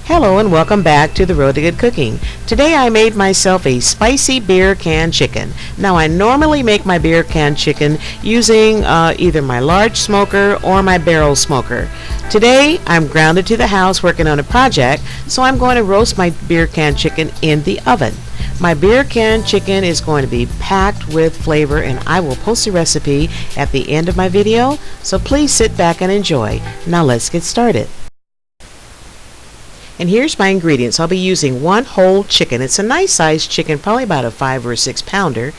Hello and welcome back to the Road to Good Cooking. Today I made myself a spicy beer can chicken. Now I normally make my beer can chicken using either my large smoker or my barrel smoker. Today I'm grounded to the house working on a project, so I'm going to roast my beer can chicken in the oven. My beer can chicken is going to be packed with flavor, and I will post the recipe at the end of my video, so please sit back and enjoy. Now let's get started. And here's my ingredients. I'll be using one whole chicken. It's a nice sized chicken, probably about a 5 or 6 pounder.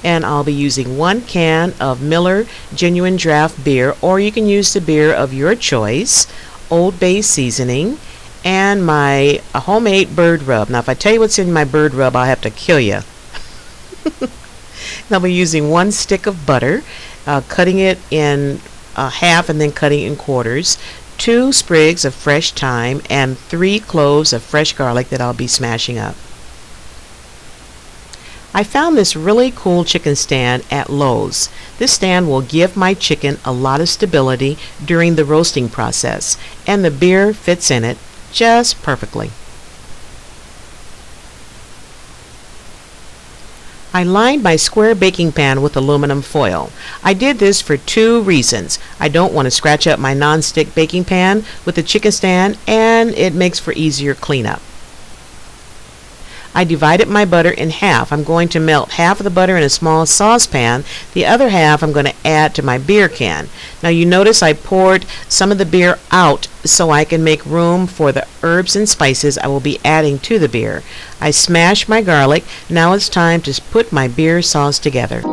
And I'll be using 1 can of Miller Genuine Draft Beer, or you can use the beer of your choice, Old Bay seasoning, and my homemade bird rub. Now if I tell you what's in my bird rub, I'll have to kill you. I'll be using 1 stick of butter, cutting it in half and then cutting it in quarters, 2 sprigs of fresh thyme, and 3 cloves of fresh garlic that I'll be smashing up. I found this really cool chicken stand at Lowe's. This stand will give my chicken a lot of stability during the roasting process, and the beer fits in it just perfectly. I lined my square baking pan with aluminum foil. I did this for 2 reasons. I don't want to scratch up my non-stick baking pan with the chicken stand, and it makes for easier cleanup. I divided my butter in half. I'm going to melt half of the butter in a small saucepan. The other half I'm going to add to my beer can. Now you notice I poured some of the beer out so I can make room for the herbs and spices I will be adding to the beer. I smashed my garlic. Now it's time to put my beer sauce together.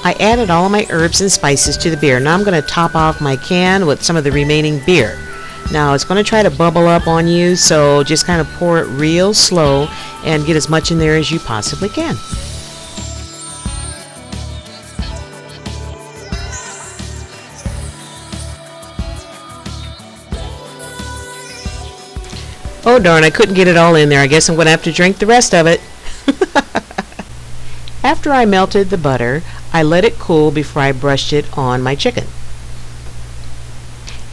I added all my herbs and spices to the beer. Now I'm going to top off my can with some of the remaining beer. Now it's going to try to bubble up on you, so just kind of pour it real slow and get as much in there as you possibly can. Oh darn, I couldn't get it all in there. I guess I'm going to have to drink the rest of it. After I melted the butter, I let it cool before I brushed it on my chicken.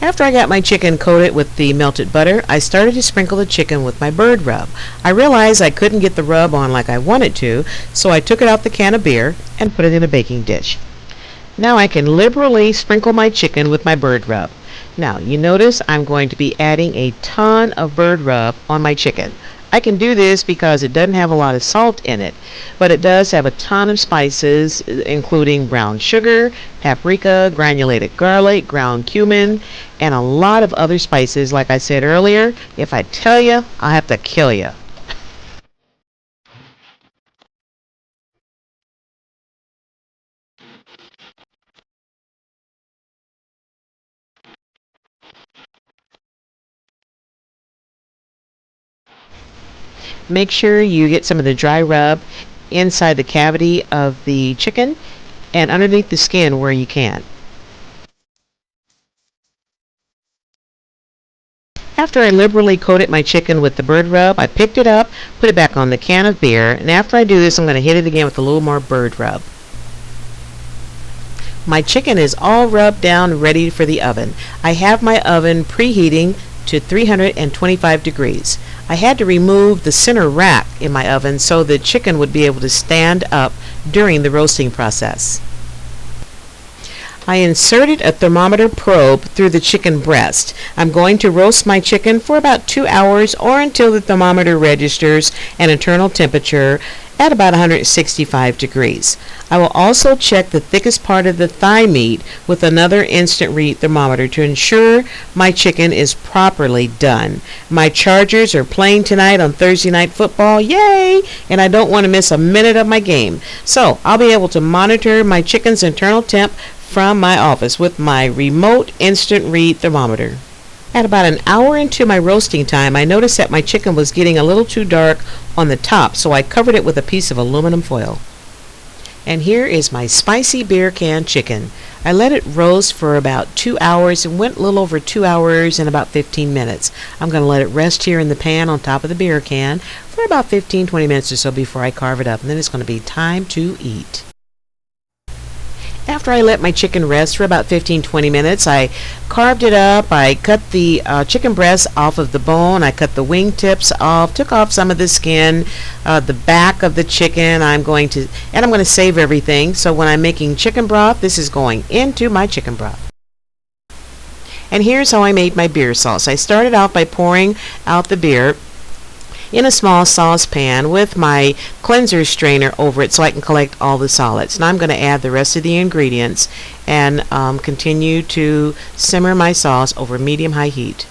After I got my chicken coated with the melted butter, I started to sprinkle the chicken with my bird rub. I realized I couldn't get the rub on like I wanted to, so I took it out the can of beer and put it in a baking dish. Now I can liberally sprinkle my chicken with my bird rub. Now you notice I'm going to be adding a ton of bird rub on my chicken. I can do this because it doesn't have a lot of salt in it, but it does have a ton of spices, including brown sugar, paprika, granulated garlic, ground cumin, and a lot of other spices. Like I said earlier, if I tell you, I'll have to kill you. Make sure you get some of the dry rub inside the cavity of the chicken and underneath the skin where you can. After I liberally coated my chicken with the bird rub, I picked it up, put it back on the can of beer, and after I do this, I'm going to hit it again with a little more bird rub. My chicken is all rubbed down, ready for the oven. I have my oven preheating to 325 degrees. I had to remove the center rack in my oven so the chicken would be able to stand up during the roasting process. I inserted a thermometer probe through the chicken breast. I'm going to roast my chicken for about 2 hours or until the thermometer registers an internal temperature at about 165 degrees. I will also check the thickest part of the thigh meat with another instant read thermometer to ensure my chicken is properly done. My Chargers are playing tonight on Thursday Night Football, yay! And I don't want to miss a minute of my game. So I'll be able to monitor my chicken's internal temp from my office with my remote instant read thermometer. At about an hour into my roasting time, I noticed that my chicken was getting a little too dark on the top, so I covered it with a piece of aluminum foil. And here is my spicy beer can chicken. I let it roast for about 2 hours and went a little over 2 hours and about 15 minutes. I'm going to let it rest here in the pan on top of the beer can for about 15-20 minutes or so before I carve it up, and then it's going to be time to eat. After I let my chicken rest for about 15-20 minutes, I carved it up. I cut the chicken breast off of the bone. I cut the wing tips off, took off some of the skin, the back of the chicken. I'm going to save everything. So when I'm making chicken broth, this is going into my chicken broth. And here's how I made my beer sauce. I started out by pouring out the beer in a small saucepan with my cleanser strainer over it so I can collect all the solids. Now I'm going to add the rest of the ingredients and continue to simmer my sauce over medium-high heat.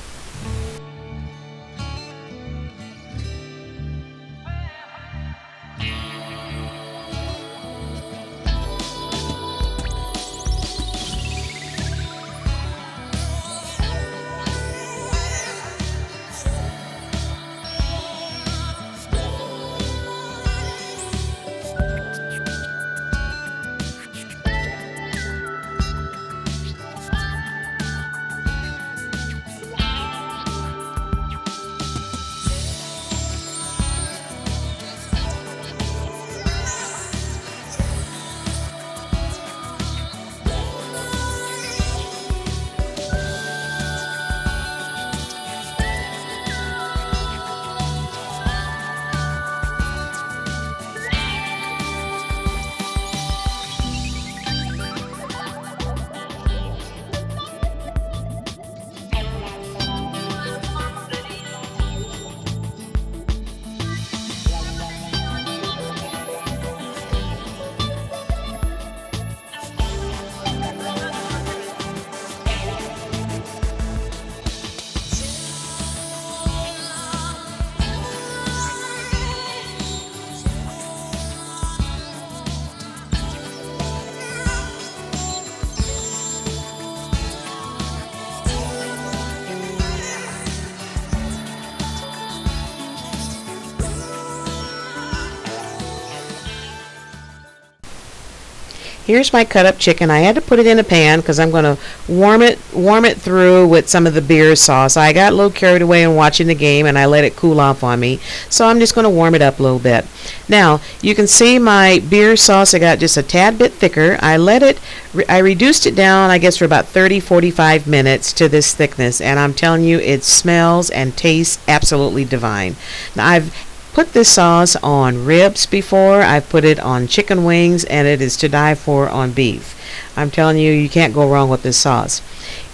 Here's my cut up chicken. I had to put it in a pan because I'm going to warm it through with some of the beer sauce. I got a little carried away in watching the game and I let it cool off on me. So I'm just going to warm it up a little bit. Now, you can see my beer sauce, I got just a tad bit thicker. I reduced it down, I guess, for about 30-45 minutes to this thickness, and I'm telling you, it smells and tastes absolutely divine. Now, I've put this sauce on ribs before. I've put it on chicken wings, and it is to die for on beef. I'm telling you, you can't go wrong with this sauce.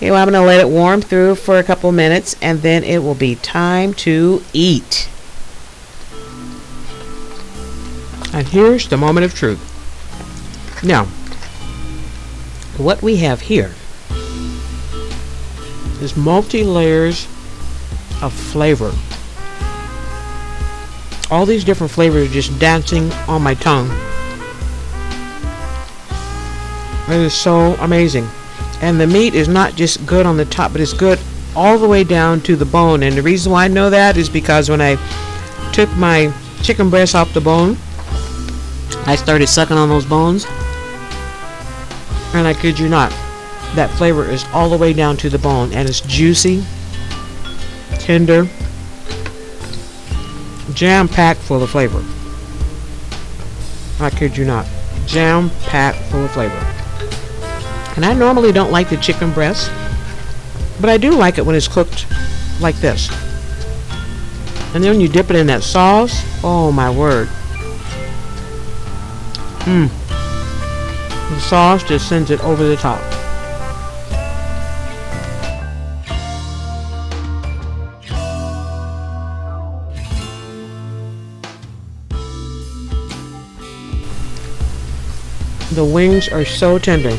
Anyway, I'm going to let it warm through for a couple minutes, and then it will be time to eat. And here's the moment of truth. Now, what we have here is multi-layers of flavor. All these different flavors are just dancing on my tongue. It is so amazing. And the meat is not just good on the top, but it's good all the way down to the bone. And the reason why I know that is because when I took my chicken breast off the bone, I started sucking on those bones, and I kid you not, that flavor is all the way down to the bone, and it's juicy, tender, jam-packed full of flavor. I kid you not, jam-packed full of flavor. And I normally don't like the chicken breast, but I do like it when it's cooked like this. And then when you dip it in that sauce, oh my word. The sauce just sends it over the top. The wings are so tender.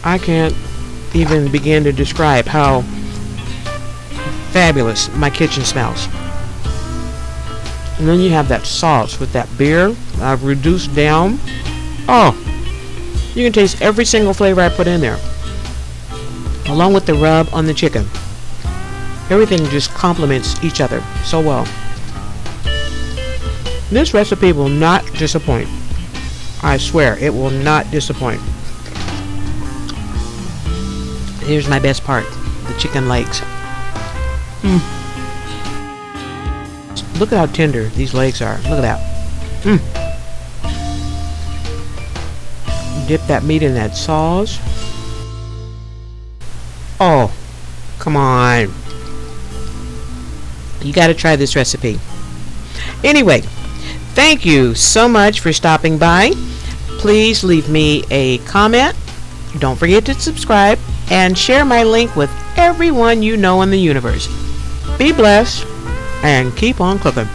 I can't even begin to describe how fabulous my kitchen smells. And then you have that sauce with that beer I've reduced down. Oh, you can taste every single flavor I put in there, along with the rub on the chicken. Everything just complements each other so well. This recipe will not disappoint. I swear, it will not disappoint. Here's my best part, the chicken legs. Look at how tender these legs are. Look at that. Dip that meat in that sauce. Oh, come on. You gotta try this recipe. Anyway, thank you so much for stopping by. Please leave me a comment. Don't forget to subscribe and share my link with everyone you know in the universe. Be blessed and keep on cooking.